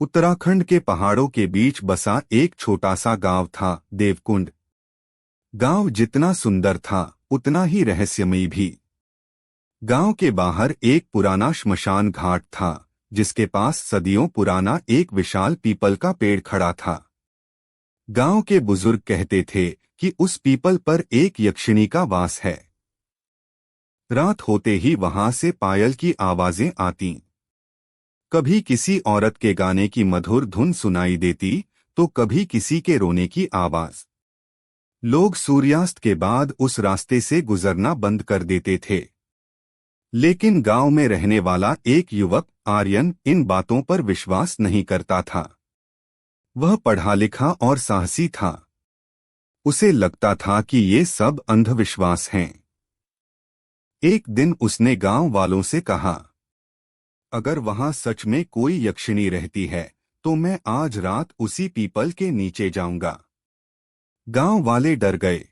उत्तराखंड के पहाड़ों के बीच बसा एक छोटा सा गांव था, देवकुंड। गांव जितना सुंदर था उतना ही रहस्यमयी भी। गांव के बाहर एक पुराना श्मशान घाट था, जिसके पास सदियों पुराना एक विशाल पीपल का पेड़ खड़ा था। गांव के बुजुर्ग कहते थे कि उस पीपल पर एक यक्षिणी का वास है। रात होते ही वहां से पायल की आवाजें आतीं। कभी किसी औरत के गाने की मधुर धुन सुनाई देती, तो कभी किसी के रोने की आवाज। लोग सूर्यास्त के बाद उस रास्ते से गुजरना बंद कर देते थे। लेकिन गांव में रहने वाला एक युवक आर्यन इन बातों पर विश्वास नहीं करता था। वह पढ़ा लिखा और साहसी था। उसे लगता था कि ये सब अंधविश्वास हैं। एक दिन उसने गांव वालों से कहा, अगर वहां सच में कोई यक्षिणी रहती है तो मैं आज रात उसी पीपल के नीचे जाऊंगा। गांव वाले डर गए।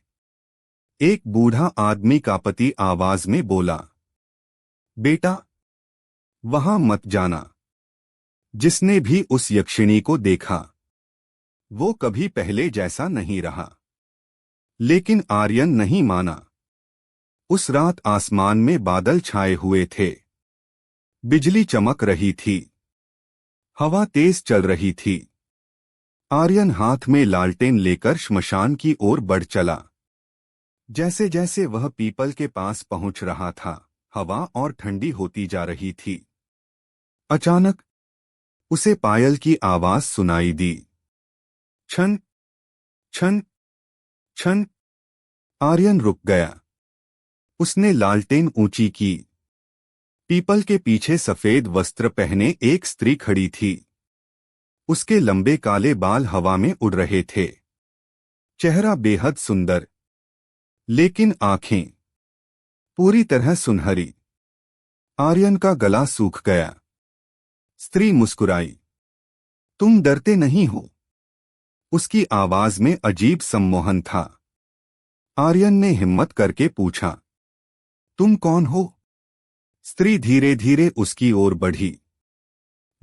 एक बूढ़ा आदमी कांपती आवाज में बोला, बेटा, वहां मत जाना। जिसने भी उस यक्षिणी को देखा वो कभी पहले जैसा नहीं रहा। लेकिन आर्यन नहीं माना। उस रात आसमान में बादल छाए हुए थे। बिजली चमक रही थी। हवा तेज चल रही थी। आर्यन हाथ में लालटेन लेकर श्मशान की ओर बढ़ चला। जैसे जैसे वह पीपल के पास पहुंच रहा था, हवा और ठंडी होती जा रही थी। अचानक उसे पायल की आवाज सुनाई दी। छन छन छन। आर्यन रुक गया। उसने लालटेन ऊंची की। पीपल के पीछे सफेद वस्त्र पहने एक स्त्री खड़ी थी। उसके लंबे काले बाल हवा में उड़ रहे थे। चेहरा बेहद सुंदर, लेकिन आंखें पूरी तरह सुनहरी। आर्यन का गला सूख गया। स्त्री मुस्कुराई। तुम डरते नहीं हो? उसकी आवाज में अजीब सम्मोहन था। आर्यन ने हिम्मत करके पूछा, तुम कौन हो? स्त्री धीरे धीरे उसकी ओर बढ़ी।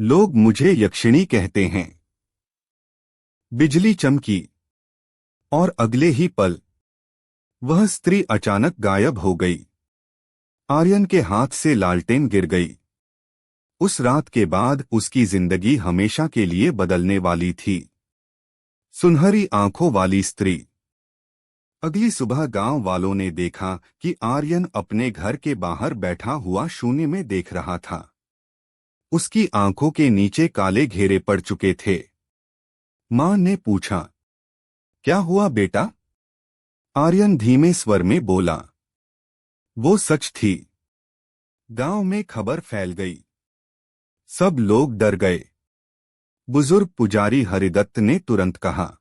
लोग मुझे यक्षिणी कहते हैं। बिजली चमकी और अगले ही पल वह स्त्री अचानक गायब हो गई। आर्यन के हाथ से लालटेन गिर गई। उस रात के बाद उसकी जिंदगी हमेशा के लिए बदलने वाली थी। सुनहरी आंखों वाली स्त्री। अगली सुबह गांव वालों ने देखा कि आर्यन अपने घर के बाहर बैठा हुआ शून्य में देख रहा था। उसकी आंखों के नीचे काले घेरे पड़ चुके थे। मां ने पूछा, क्या हुआ बेटा? आर्यन धीमे स्वर में बोला, वो सच थी। गांव में खबर फैल गई। सब लोग डर गए। बुजुर्ग पुजारी हरिदत्त ने तुरंत कहा,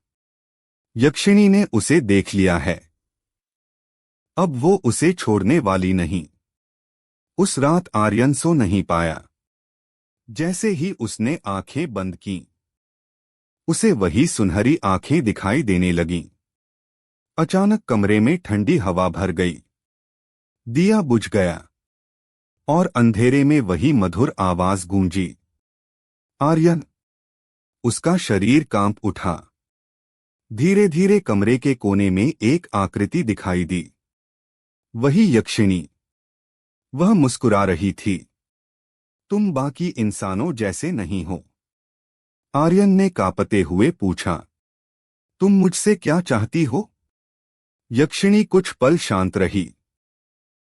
यक्षिणी ने उसे देख लिया है। अब वो उसे छोड़ने वाली नहीं। उस रात आर्यन सो नहीं पाया। जैसे ही उसने आंखें बंद की, उसे वही सुनहरी आंखें दिखाई देने लगीं। अचानक कमरे में ठंडी हवा भर गई। दिया बुझ गया और अंधेरे में वही मधुर आवाज गूंजी, आर्यन। उसका शरीर कांप उठा। धीरे धीरे कमरे के कोने में एक आकृति दिखाई दी। वही यक्षिणी। वह मुस्कुरा रही थी। तुम बाकी इंसानों जैसे नहीं हो। आर्यन ने कांपते हुए पूछा, तुम मुझसे क्या चाहती हो? यक्षिणी कुछ पल शांत रही।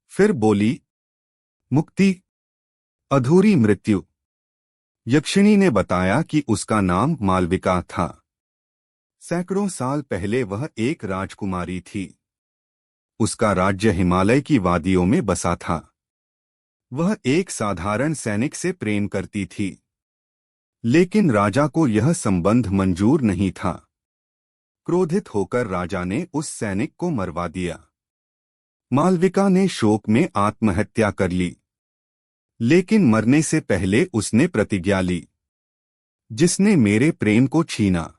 फिर बोली, मुक्ति, अधूरी मृत्यु। यक्षिणी ने बताया कि उसका नाम मालविका था। सैकड़ों साल पहले वह एक राजकुमारी थी। उसका राज्य हिमालय की वादियों में बसा था। वह एक साधारण सैनिक से प्रेम करती थी। लेकिन राजा को यह संबंध मंजूर नहीं था। क्रोधित होकर राजा ने उस सैनिक को मरवा दिया। मालविका ने शोक में आत्महत्या कर ली। लेकिन मरने से पहले उसने प्रतिज्ञा ली, जिसने मेरे प्रेम को छीना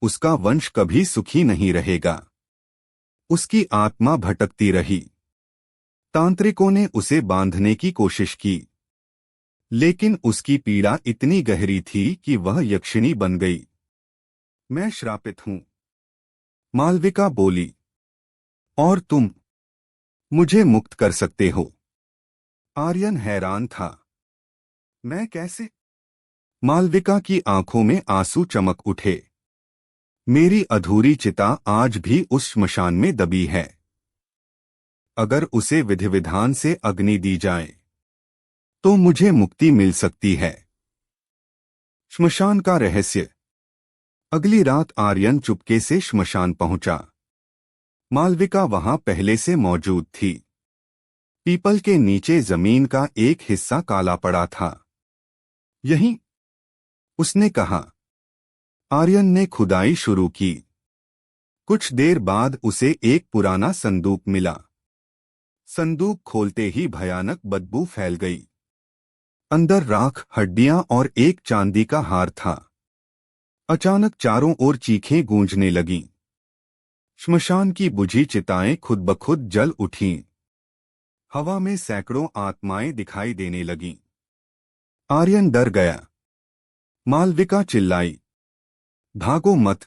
उसका वंश कभी सुखी नहीं रहेगा। उसकी आत्मा भटकती रही। तांत्रिकों ने उसे बांधने की कोशिश की, लेकिन उसकी पीड़ा इतनी गहरी थी कि वह यक्षिणी बन गई। मैं श्रापित हूं, मालविका बोली, और तुम मुझे मुक्त कर सकते हो। आर्यन हैरान था। मैं कैसे? मालविका की आंखों में आंसू चमक उठे। मेरी अधूरी चिता आज भी उस श्मशान में दबी है। अगर उसे विधि विधान से अग्नि दी जाए तो मुझे मुक्ति मिल सकती है। श्मशान का रहस्य। अगली रात आर्यन चुपके से श्मशान पहुंचा। मालविका वहां पहले से मौजूद थी। पीपल के नीचे जमीन का एक हिस्सा काला पड़ा था। यहीं, उसने कहा। आर्यन ने खुदाई शुरू की। कुछ देर बाद उसे एक पुराना संदूक मिला। संदूक खोलते ही भयानक बदबू फैल गई। अंदर राख, हड्डियां और एक चांदी का हार था। अचानक चारों ओर चीखें गूंजने लगीं। श्मशान की बुझी चिताएं खुद ब खुद जल उठीं। हवा में सैकड़ों आत्माएं दिखाई देने लगीं। आर्यन डर गया। मालविका चिल्लाई, भागो मत,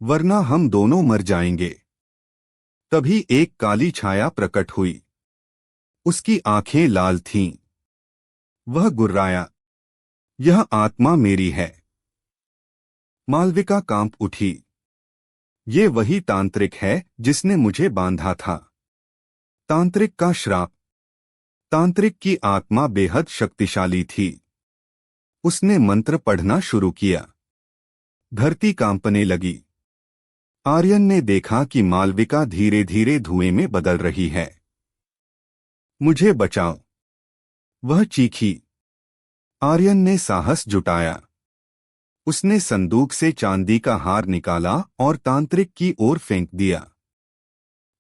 वरना हम दोनों मर जाएंगे। तभी एक काली छाया प्रकट हुई। उसकी आंखें लाल थीं। वह गुर्राया, यह आत्मा मेरी है। मालविका कांप उठी। ये वही तांत्रिक है जिसने मुझे बांधा था। तांत्रिक का श्राप। तांत्रिक की आत्मा बेहद शक्तिशाली थी। उसने मंत्र पढ़ना शुरू किया। धरती कांपने लगी। आर्यन ने देखा कि मालविका धीरे धीरे धुएं में बदल रही है। मुझे बचाओ, वह चीखी। आर्यन ने साहस जुटाया। उसने संदूक से चांदी का हार निकाला और तांत्रिक की ओर फेंक दिया।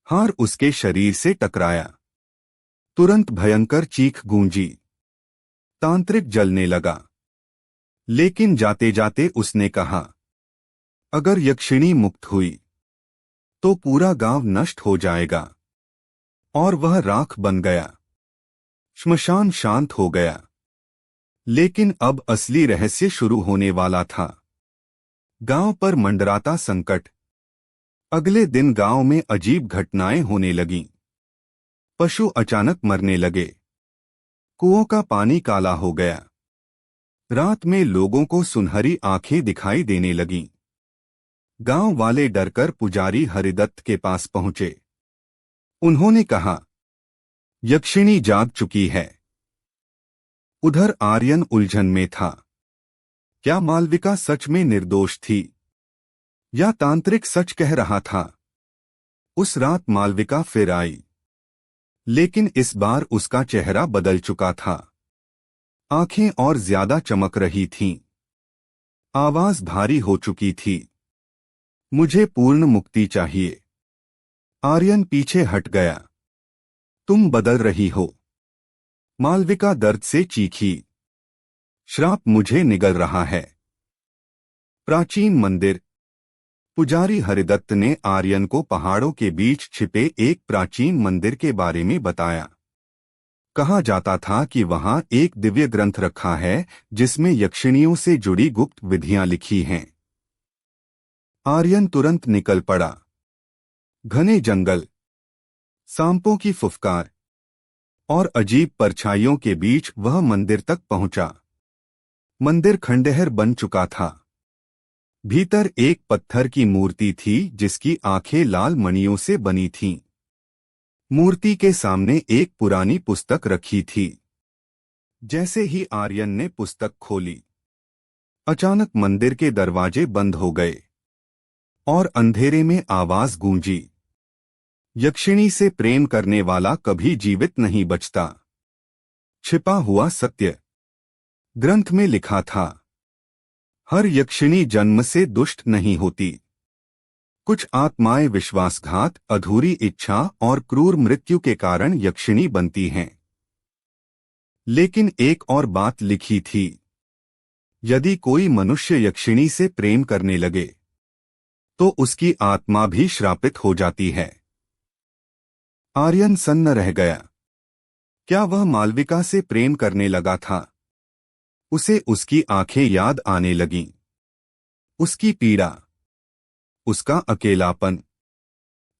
हार उसके शरीर से टकराया। तुरंत भयंकर चीख गूंजी। तांत्रिक जलने लगा। लेकिन जाते जाते उसने कहा, अगर यक्षिणी मुक्त हुई तो पूरा गांव नष्ट हो जाएगा। और वह राख बन गया। श्मशान शांत हो गया। लेकिन अब असली रहस्य शुरू होने वाला था। गांव पर मंडराता संकट। अगले दिन गांव में अजीब घटनाएं होने लगीं। पशु अचानक मरने लगे। कुओं का पानी काला हो गया। रात में लोगों को सुनहरी आंखें दिखाई देने लगीं। गांव वाले डरकर पुजारी हरिदत्त के पास पहुंचे। उन्होंने कहा, यक्षिणी जाग चुकी है। उधर आर्यन उलझन में था। क्या मालविका सच में निर्दोष थी या तांत्रिक सच कह रहा था? उस रात मालविका फिर आई। लेकिन इस बार उसका चेहरा बदल चुका था। आंखें और ज्यादा चमक रही थीं। आवाज भारी हो चुकी थी। मुझे पूर्ण मुक्ति चाहिए। आर्यन पीछे हट गया। तुम बदल रही हो। मालविका दर्द से चीखी। श्राप मुझे निगल रहा है। प्राचीन मंदिर। पुजारी हरिदत्त ने आर्यन को पहाड़ों के बीच छिपे एक प्राचीन मंदिर के बारे में बताया। कहा जाता था कि वहां एक दिव्य ग्रंथ रखा है जिसमें यक्षिणियों से जुड़ी गुप्त विधियां लिखी हैं। आर्यन तुरंत निकल पड़ा। घने जंगल, सांपों की फुफकार और अजीब परछाइयों के बीच वह मंदिर तक पहुंचा। मंदिर खंडहर बन चुका था। भीतर एक पत्थर की मूर्ति थी जिसकी आंखें लाल मणियों से बनी थीं। मूर्ति के सामने एक पुरानी पुस्तक रखी थी। जैसे ही आर्यन ने पुस्तक खोली, अचानक मंदिर के दरवाजे बंद हो गए और अंधेरे में आवाज गूंजी, यक्षिणी से प्रेम करने वाला कभी जीवित नहीं बचता। छिपा हुआ सत्य। ग्रंथ में लिखा था, हर यक्षिणी जन्म से दुष्ट नहीं होती। कुछ आत्माएं विश्वासघात, अधूरी इच्छा और क्रूर मृत्यु के कारण यक्षिणी बनती हैं। लेकिन एक और बात लिखी थी, यदि कोई मनुष्य यक्षिणी से प्रेम करने लगे तो उसकी आत्मा भी श्रापित हो जाती है। आर्यन सन्न रह गया। क्या वह मालविका से प्रेम करने लगा था? उसे उसकी आंखें याद आने लगीं। उसकी पीड़ा, उसका अकेलापन।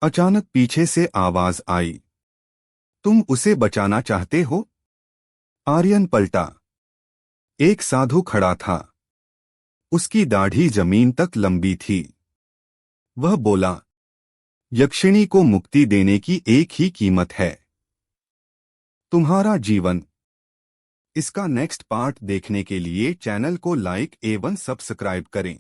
अचानक पीछे से आवाज आई, तुम उसे बचाना चाहते हो? आर्यन पलटा। एक साधु खड़ा था। उसकी दाढ़ी जमीन तक लंबी थी। वह बोला, यक्षिणी को मुक्ति देने की एक ही कीमत है, तुम्हारा जीवन। इसका नेक्स्ट पार्ट देखने के लिए चैनल को लाइक एवं सब्सक्राइब करें।